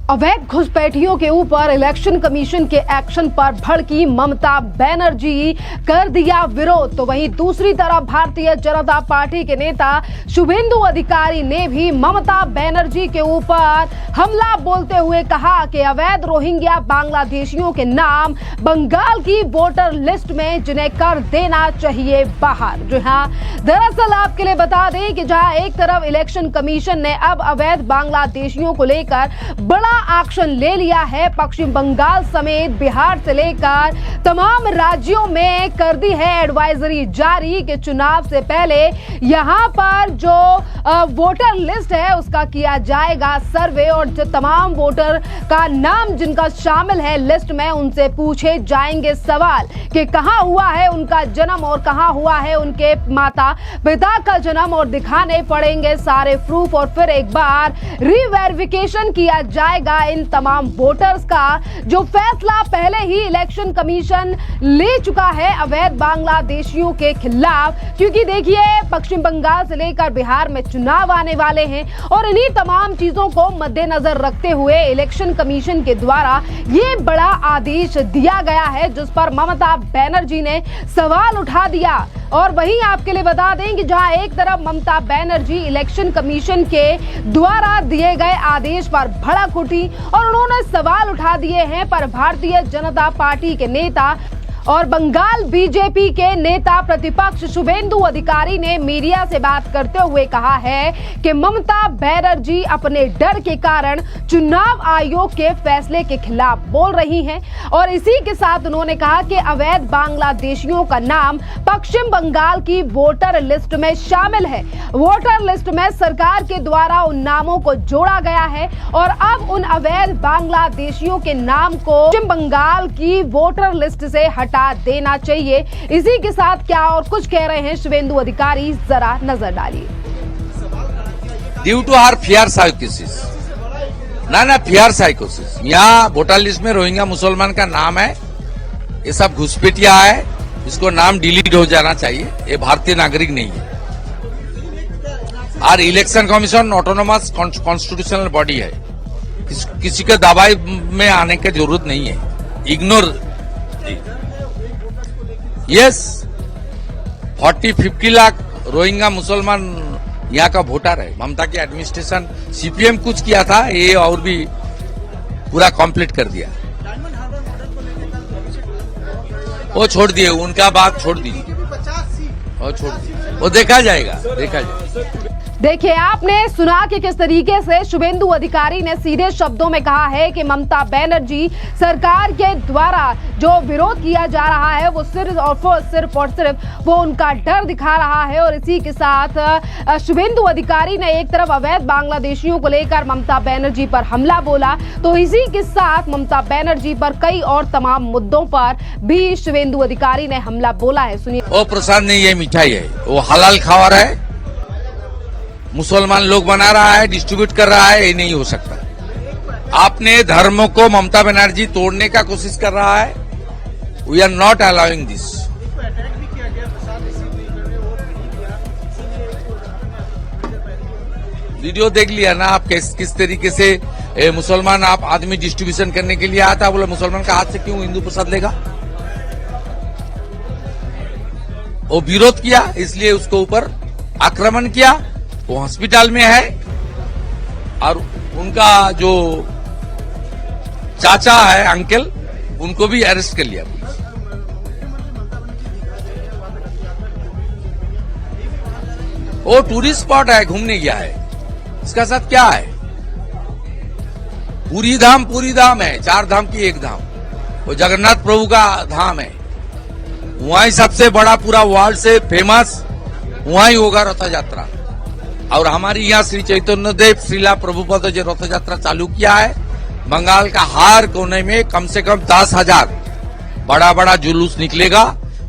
अवैध घुसपैठियों के ऊपर इलेक्शन कमीशन के एक्शन पर भड़की ममता बनर्जी, कर दिया विरोध। तो वहीं दूसरी तरफ भारतीय जनता पार्टी के नेता शुभेंदु अधिकारी ने भी ममता बनर्जी के ऊपर हमला बोलते हुए कहा कि अवैध रोहिंग्या बांग्लादेशियों के नाम बंगाल की वोटर लिस्ट में, जिन्हें कर देना चाहिए बाहर। जी हाँ, दरअसल आपके लिए बता दें कि जहां एक तरफ इलेक्शन कमीशन ने अब अवैध बांग्लादेशियों को लेकर बड़ा एक्शन ले लिया है, पश्चिम बंगाल समेत बिहार से लेकर तमाम राज्यों में कर दी है एडवाइजरी जारी कि चुनाव से पहले यहां पर जो वोटर लिस्ट है उसका किया जाएगा सर्वे, और जो तमाम वोटर का नाम जिनका शामिल है लिस्ट में, उनसे पूछे जाएंगे सवाल कि कहां हुआ है उनका जन्म और कहां हुआ है उनके माता पिता का जन्म, और दिखाने पड़ेंगे सारे प्रूफ, और फिर एक बार रीवेरिफिकेशन किया जाएगा इन तमाम वोटर्स का, जो फैसला पहले ही इलेक्शन कमीशन ले चुका है अवैध बांग्लादेशियों के खिलाफ। क्योंकि देखिए, पश्चिम बंगाल से लेकर बिहार में चुनाव आने वाले हैं, और इन्हीं तमाम चीजों को मद्देनजर रखते हुए इलेक्शन कमीशन के द्वारा ये बड़ा आदेश दिया गया है, जिस पर ममता बनर्जी ने सवाल उठा दिया। और वहीं आपके लिए बता दें कि जहां एक तरफ ममता बनर्जी इलेक्शन कमीशन के द्वारा दिए गए आदेश पर भड़क उठी और उन्होंने सवाल उठा दिए हैं, पर भारतीय जनता पार्टी के नेता और बंगाल बीजेपी के नेता प्रतिपक्ष शुभेंदु अधिकारी ने मीडिया से बात करते हुए कहा है कि ममता बनर्जी अपने डर के कारण चुनाव आयोग के फैसले के खिलाफ बोल रही हैं, और इसी के साथ उन्होंने कहा कि अवैध बांग्लादेशियों का नाम पश्चिम बंगाल की वोटर लिस्ट में शामिल है। वोटर लिस्ट में सरकार के द्वारा उन नामों को जोड़ा गया है, और अब उन अवैध बांग्लादेशियों के नाम को पश्चिम बंगाल की वोटर लिस्ट से हटा देना चाहिए। इसी के साथ क्या और कुछ कह रहे हैं शुभेंदु अधिकारी, जरा नजर डालिए। ड्यू टू आर फियर साइकोसिस, ना फियर साइकोसिस, यहाँ वोटर लिस्ट में रोहिंग्या मुसलमान का नाम है, ये सब घुसपैठिया है, इसको नाम डिलीट हो जाना चाहिए, ये भारतीय नागरिक नहीं है। और election commission autonomous constitutional body है, किसी के दबाव में आने की जरूरत नहीं है। इग्नोर यस 40-50 लाख रोहिंग्या मुसलमान यहाँ का वोटर है। ममता की एडमिनिस्ट्रेशन सीपीएम कुछ किया था, ये और भी पूरा कंप्लीट कर दिया। वो छोड़ दिए, उनका बात छोड़ दीजिए, वो देखा जाएगा। देखिए, आपने सुना कि किस तरीके से शुभेंदु अधिकारी ने सीधे शब्दों में कहा है कि ममता बनर्जी सरकार के द्वारा जो विरोध किया जा रहा है वो सिर्फ वो उनका डर दिखा रहा है। और इसी के साथ शुभेंदु अधिकारी ने एक तरफ अवैध बांग्लादेशियों को लेकर ममता बनर्जी पर हमला बोला, तो इसी के साथ ममता बनर्जी पर कई और तमाम मुद्दों पर भी शुभेंदु अधिकारी ने हमला बोला है। सुनिए। वो प्रसाद नहीं, ये मिठाई है, वो हलाल खा रहा है, मुसलमान लोग बना रहा है, डिस्ट्रीब्यूट कर रहा है, ये नहीं हो सकता। आपने धर्म को ममता बनर्जी तोड़ने का कोशिश कर रहा है। We are not allowing this. Video देख लिया ना आप, किस तरीके से मुसलमान आप आदमी डिस्ट्रीब्यूशन करने के लिए आता, बोला मुसलमान का हाथ से क्यों हिंदू प्रसाद लेगा। वो विरोध किया, इसलिए उसको ऊपर आक्रमण किया। वो हॉस्पिटल में है, और उनका जो चाचा है, अंकल, उनको भी अरेस्ट कर लिया पुलिस। वो टूरिस्ट स्पॉट है, घूमने गया है, इसका साथ क्या है। पूरी धाम है, 4 धाम की एक धाम, वो जगन्नाथ प्रभु का धाम है। वहीं सबसे बड़ा पूरा वर्ल्ड से फेमस वहीं होगा रथ यात्रा। और हमारी यहाँ श्री चैतन्य देव श्रीला प्रभुपद जो रथ यात्रा चालू किया है, बंगाल का हर कोने में कम से कम 10,000 बड़ा जुलूस निकलेगा,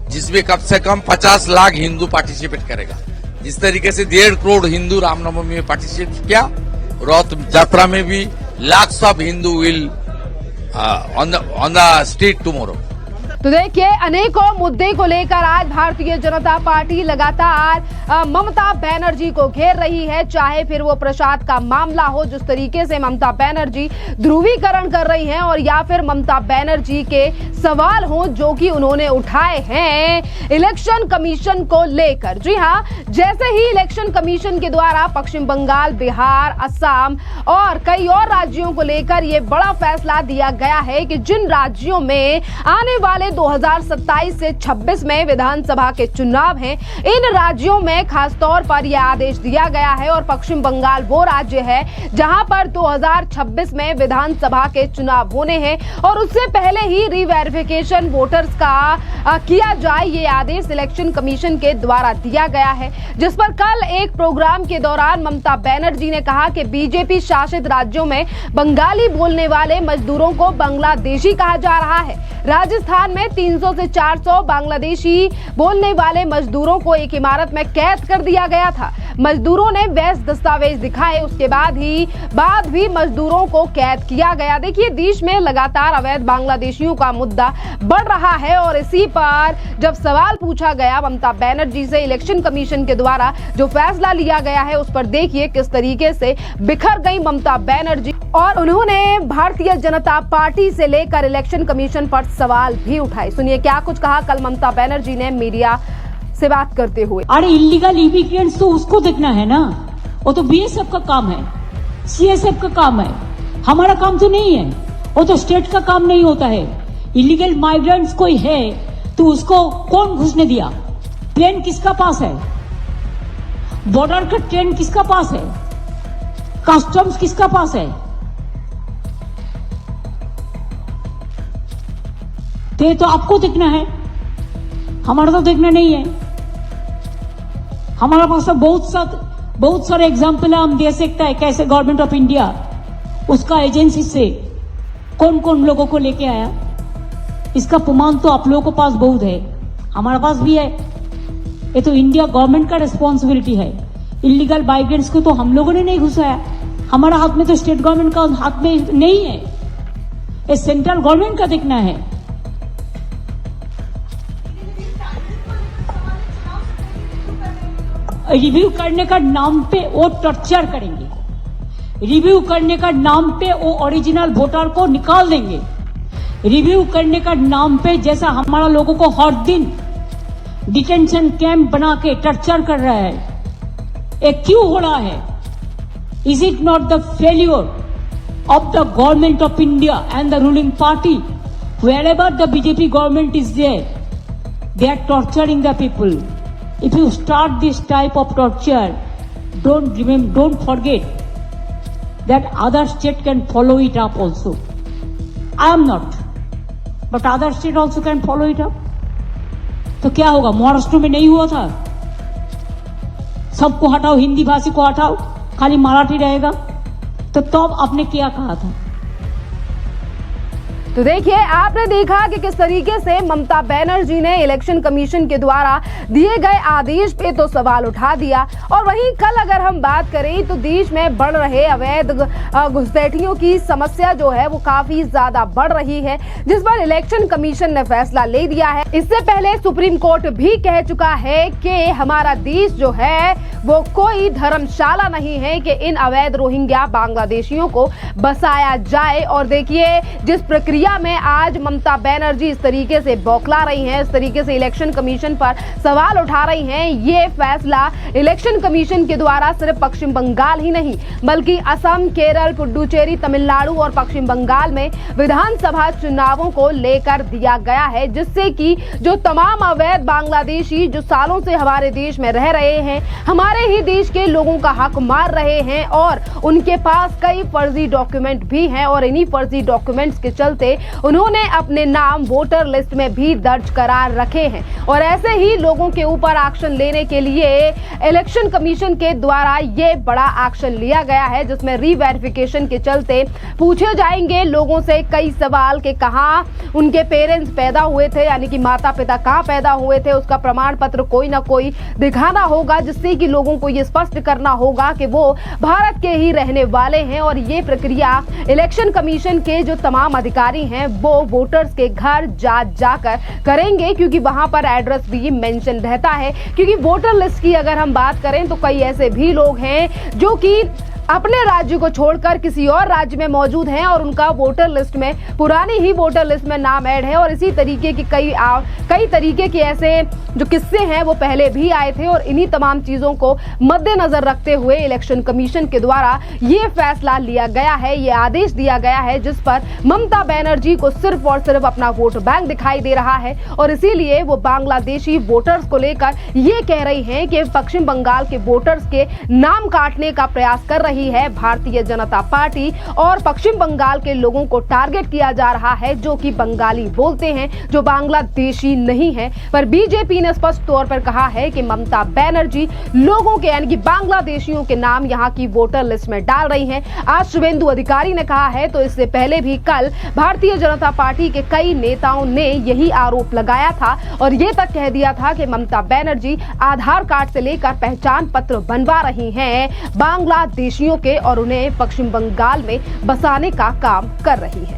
जिसमें कम से कम 50 लाख हिंदू पार्टिसिपेट करेगा। जिस तरीके से 1.5 करोड़ हिंदू रामनवमी में पार्टिसिपेट किया, रथ यात्रा में भी lakhs of Hindu will on the street tomorrow. तो देखिए, अनेकों मुद्दे को लेकर आज भारतीय जनता पार्टी लगातार ममता बनर्जी को घेर रही है। चाहे फिर वो प्रसाद का मामला हो, जिस तरीके से ममता बनर्जी ध्रुवीकरण कर रही हैं, और या फिर ममता बनर्जी के सवाल हो जो कि उन्होंने उठाए हैं इलेक्शन कमीशन को लेकर। जी हां, जैसे ही इलेक्शन कमीशन के द्वारा पश्चिम बंगाल, बिहार, असम और कई और राज्यों को लेकर ये बड़ा फैसला दिया गया है कि जिन राज्यों में आने वाले 2027 से 26 में विधानसभा के चुनाव हैं, इन राज्यों में खासतौर पर यह आदेश दिया गया है। और पश्चिम बंगाल वो राज्य है जहां पर 2026 में विधानसभा के चुनाव होने हैं और उससे पहले ही रीवेरिफिकेशन वोटर्स का किया जाए, ये आदेश इलेक्शन कमीशन के द्वारा दिया गया है। जिस पर कल एक प्रोग्राम के दौरान ममता बनर्जी ने कहा कि बीजेपी शासित राज्यों में बंगाली बोलने वाले मजदूरों को बांग्लादेशी कहा जा रहा है। राजस्थान में 300 से 400 बांग्लादेशी बोलने वाले मजदूरों को एक इमारत में कैद कर दिया गया था। मजदूरों ने वैध दस्तावेज दिखाए, उसके बाद भी मजदूरों को कैद किया गया। देखिए, देश में लगातार अवैध बांग्लादेशियों का मुद्दा बढ़ रहा है और इसी पर जब सवाल पूछा गया ममता बनर्जी से इलेक्शन कमीशन के द्वारा जो फैसला लिया गया है, उस पर देखिए किस तरीके से बिखर गई ममता बनर्जी और उन्होंने भारतीय जनता पार्टी से लेकर इलेक्शन कमीशन पर सवाल भी उठाए। सुनिए क्या कुछ कहा कल ममता बनर्जी ने मीडिया से बात करते हुए। अरे इलीगल इमिग्रेंट्स तो उसको देखना है ना, वो तो बीएसएफ का काम है, सीएसएफ का काम है, हमारा काम तो नहीं है, वो तो स्टेट का काम नहीं होता है। इलीगल माइग्रेंट्स कोई है तो उसको कौन घुसने दिया? प्लेन किसका पास है? बॉर्डर का ट्रेन किसका पास है? कस्टम्स किसका पास है? तो आपको देखना है, हमारा तो देखना नहीं है। हमारा पास तो बहुत सारे एग्जाम्पल हम दे सकता है कैसे गवर्नमेंट ऑफ इंडिया उसका एजेंसी से कौन कौन लोगों को लेके आया। इसका प्रमाण तो आप लोगों के पास बहुत है, हमारे पास भी है। ये तो इंडिया गवर्नमेंट का रिस्पॉन्सिबिलिटी है। इलीगल माइग्रेंट्स को तो हम लोगों ने नहीं घुसाया, हमारा हाथ में तो स्टेट गवर्नमेंट का हाथ में नहीं है, ये सेंट्रल गवर्नमेंट का देखना है। रिव्यू करने का नाम पे वो टॉर्चर करेंगे, रिव्यू करने का नाम पे वो ओरिजिनल वोटर को निकाल देंगे, रिव्यू करने का नाम पे जैसा हमारा लोगों को हर दिन डिटेंशन कैंप बना के टॉर्चर कर रहा है। ये क्यों हो रहा है? Is it not the failure of the government of India and the ruling party? Wherever the BJP government is there, they are torturing the people. If you start this type of torture, don't forget that other state can follow it up also. I am not, but other state also can follow it up. तो क्या होगा? महाराष्ट्र में नहीं हुआ था? सबको हटाओ, हिंदी भाषी को हटाओ, खाली मराठी रहेगा, तो तब आपने क्या कहा था? तो देखिए, आपने देखा कि किस तरीके से ममता बनर्जी ने इलेक्शन कमीशन के द्वारा दिए गए आदेश पे तो सवाल उठा दिया। और वहीं कल अगर हम बात करें तो देश में बढ़ रहे अवैध घुसपैठियों की समस्या जो है वो काफी ज्यादा बढ़ रही है, जिस पर इलेक्शन कमीशन ने फैसला ले दिया है। इससे पहले सुप्रीम कोर्ट भी कह चुका है कि हमारा देश जो है वो कोई धर्मशाला नहीं है कि इन अवैध रोहिंग्या बांग्लादेशियों को बसाया जाए। और देखिए, जिस प्रक्रिया में आज ममता बनर्जी इस तरीके से बौखला रही हैं, इस तरीके से इलेक्शन कमीशन पर सवाल उठा रही हैं, ये फैसला इलेक्शन कमीशन के द्वारा सिर्फ पश्चिम बंगाल ही नहीं बल्कि असम, केरल, पुडुचेरी, तमिलनाडु और पश्चिम बंगाल में विधानसभा चुनावों को लेकर दिया गया है, जिससे कि जो तमाम अवैध बांग्लादेशी जो सालों से हमारे देश में रह रहे हैं, हमारे ही देश के लोगों का हक मार रहे हैं और उनके पास कई फर्जी डॉक्यूमेंट भी हैं और इन्हीं फर्जी डॉक्यूमेंट्स के चलते उन्होंने अपने नाम वोटर लिस्ट में भी दर्ज करार रखे हैं। और ऐसे ही लोगों के ऊपर एक्शन लेने के लिए इलेक्शन कमीशन के द्वारा ये बड़ा एक्शन लिया गया है, जिसमें रीवेरिफिकेशन के चलते पूछे जाएंगे लोगों से कई सवाल कि कहां उनके पेरेंट्स पैदा हुए थे, यानी कि माता पिता कहां पैदा हुए थे, उसका प्रमाण पत्र कोई ना कोई दिखाना होगा, जिससे कि लोगों को ये स्पष्ट करना होगा कि वो भारत के ही रहने वाले हैं। और ये प्रक्रिया इलेक्शन कमीशन के जो तमाम अधिकारी रही हैं वो वोटर्स के घर जा जाकर करेंगे, क्योंकि वहां पर एड्रेस भी मेंशन रहता है। क्योंकि वोटर लिस्ट की अगर हम बात करें तो कई ऐसे भी लोग हैं जो कि अपने राज्य को छोड़कर किसी और राज्य में मौजूद हैं और उनका वोटर लिस्ट में, पुरानी ही वोटर लिस्ट में नाम ऐड है। और इसी तरीके की कई तरीके के ऐसे जो किस्से हैं वो पहले भी आए थे। और इन्हीं तमाम चीजों को मद्देनजर रखते हुए इलेक्शन कमीशन के द्वारा ये फैसला लिया गया है, ये आदेश दिया गया है, जिस पर ममता बनर्जी को सिर्फ और सिर्फ अपना वोट बैंक दिखाई दे रहा है। और इसीलिए वो बांग्लादेशी वोटर्स को लेकर ये कह रही हैं कि पश्चिम बंगाल के वोटर्स के नाम काटने का प्रयास कर रही है भारतीय जनता पार्टी। और पश्चिम बंगाल के लोगों को टारगेट किया जा रहा है जो कि बंगाली बोलते हैं, जो बांग्लादेशी नहीं है। पर बीजेपी ने स्पष्ट तौर पर कहा है कि ममता बनर्जी लोगों के यानी कि बांग्लादेशियों के नाम यहां की वोटर लिस्ट में डाल रही हैं। आज शुभेंदु अधिकारी ने कहा है, तो इससे पहले भी कल भारतीय जनता पार्टी के कई नेताओं ने यही आरोप लगाया था और ये तक कह दिया था कि ममता बनर्जी आधार कार्ड से लेकर पहचान पत्र बनवा रही हैं बांग्लादेशियों के और उन्हें पश्चिम बंगाल में बसाने का काम कर रही है।